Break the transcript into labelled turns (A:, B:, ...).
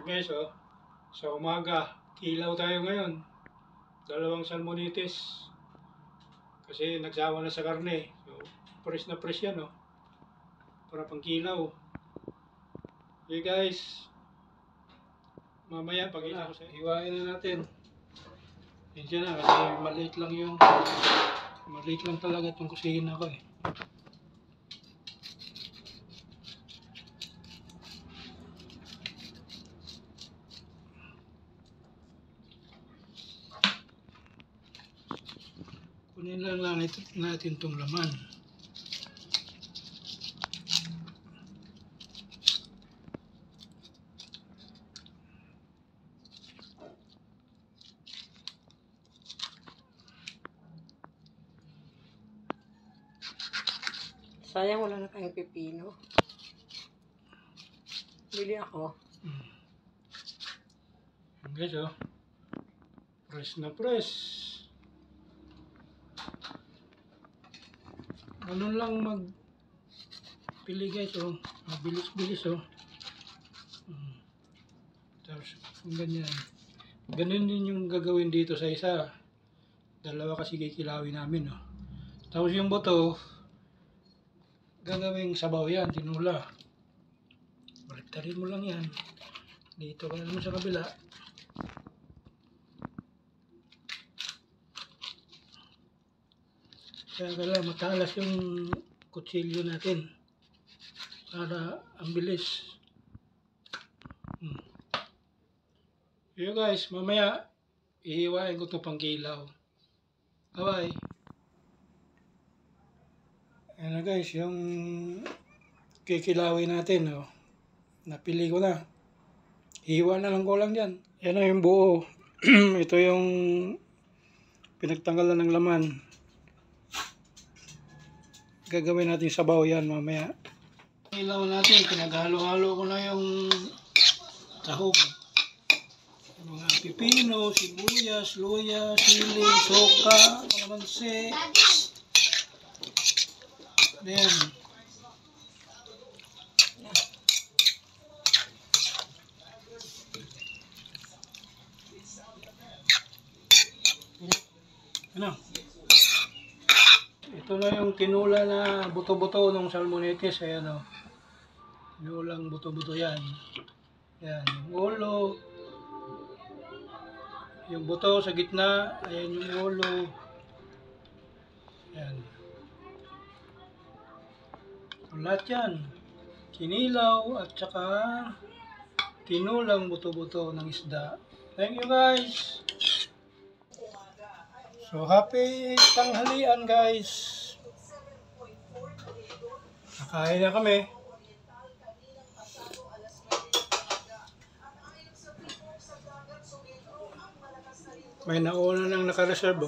A: Guys, sa umaga, kilaw tayo ngayon. 2 salmonites. Kasi nagsawa na sa karne. So, fresh na fresh yan, para pang kilaw. Okay guys, mamaya pagkita ko sa hiwain na natin. Yan na kasi maliit lang talaga itong kusina ko . Kunin lang natin itong laman.
B: Sayang wala na tayong pipino. Bili ako.
A: Guys, fresh na fresh. Ganun lang magpili guys, mabilis-bilis Tapos kung ganyan. Ganun din yung gagawin dito sa isa. 2 kasi kikilawin namin Tapos yung buto, gagawing sabaw yan, tinula. Baliktarin mo lang yan. Dito ka naman sa kabila. Kaya kailangan matalas yung kutsilyo natin para ang bilis. Yo guys, mamaya ihiwain ko ito pang kilaw. Bye bye. Ayan na guys, yung kikilawin natin napili ko na. Hiwa na lang ko lang dyan. Yan na yung buo. Ito yung pinagtanggalan ng laman. Gagawin natin sabaw yan mamaya. Ilaw natin, pinaghalo-halo ko na yung sahog. Mga pipino, sibuyas, luya, sili, soka, kalamansi. Ayan. Ano? Ito na yung tinula na buto-buto ng salmonites. Ayan tinulang buto-buto yan. Yan, yung ulo. Yung buto sa gitna. Ayan yung ulo. Yan. So, lahat yan. Kinilaw at saka tinulang buto-buto ng isda. Thank you guys. So, happy tanghalian guys. Nakain na kami. May nauna nang nakareserve